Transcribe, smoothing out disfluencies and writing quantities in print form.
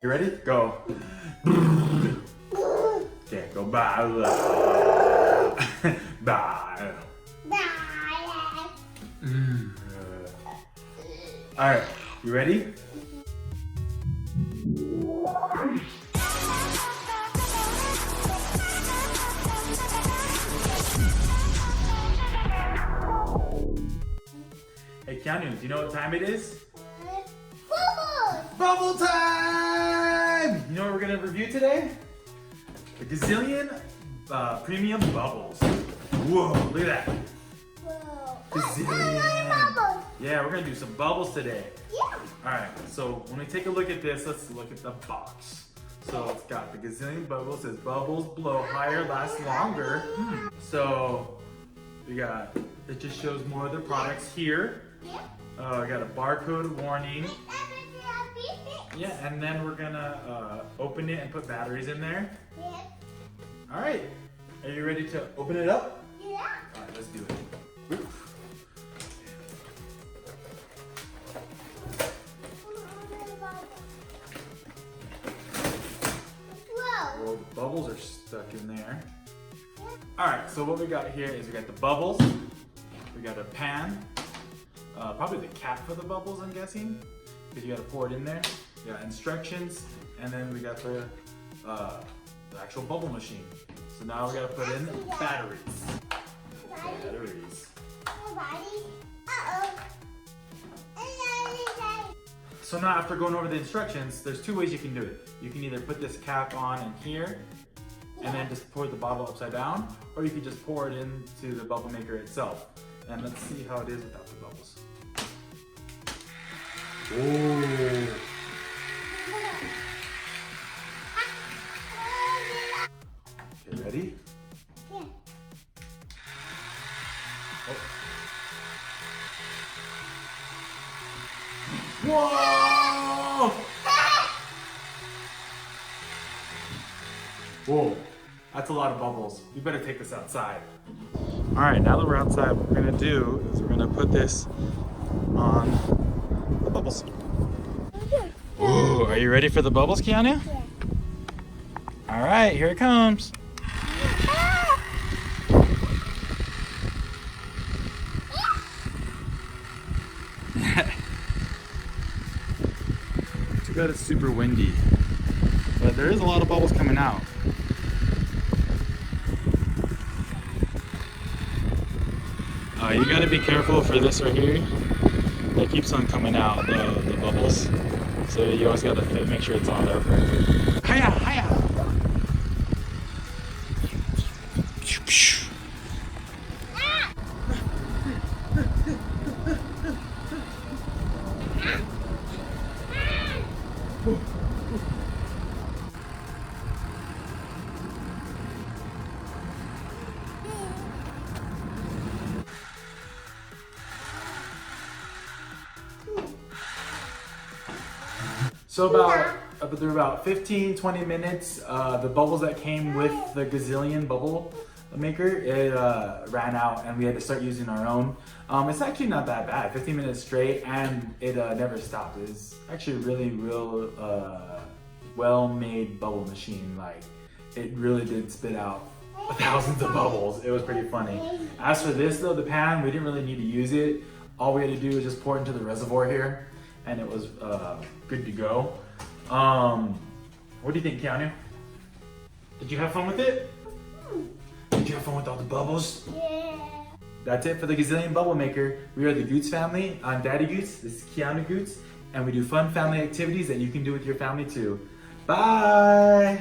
You ready? Go. Okay, go bye. Bye. All right, you ready? Hey Keanu, do you know what time it is? Bubble time! You know what we're gonna review today? The Gazillion Premium Bubbles. Whoa, look at that. Whoa. Gazillion. Bubbles. Yeah, we're gonna do some bubbles today. Yeah. Alright, so when we take a look at this, let's look at the box. So it's got the Gazillion Bubbles, says bubbles blow higher, last longer. So we got, it just shows more of the products here. Yeah. We got a barcode warning. Yeah, and then we're gonna open it and put batteries in there. Yeah. All right, are you ready to open it up? Yeah. All right, let's do it. Oof. Whoa. Well, the bubbles are stuck in there. All right, so what we got here is we got the bubbles, we got a pan, probably the cap for the bubbles, I'm guessing, because you got to pour it in there. We got instructions, and then we got the actual bubble machine. So now we got to put in batteries. Batteries. So now after going over the instructions, there's two ways you can do it. You can either put this cap on in here, and then just pour the bottle upside down, or you can just pour it into the bubble maker itself. And let's see how it is without the bubbles. Ooh. Okay, ready? Yeah. Oh. Whoa! Whoa, that's a lot of bubbles. You better take this outside. All right, now that we're outside, what we're gonna do is we're gonna put this on the bubbles. Ooh, are you ready for the bubbles, Keanu? Yeah. All right, here it comes. Too bad it's super windy, but there is a lot of bubbles coming out. You gotta be careful for this right here. It keeps on coming out, the bubbles. So you always gotta make sure it's on there correctly. Hiya, hiya! So about 15-20 minutes, the bubbles that came with the Gazillion bubble maker, it ran out and we had to start using our own. It's actually not that bad, 15 minutes straight, and it never stopped. It's actually real well-made bubble machine. Like, it really did spit out thousands of bubbles. It was pretty funny. As for this though, the pan, we didn't really need to use it. All we had to do was just pour it into the reservoir here, and it was good to go. What do you think, Keanu? Did you have fun with it? Did you have fun with all the bubbles? Yeah. That's it for the Gazillion Bubble Maker. We are the Gutz Family. I'm Daddy Gutz, this is Keanu Gutz, and we do fun family activities that you can do with your family too. Bye!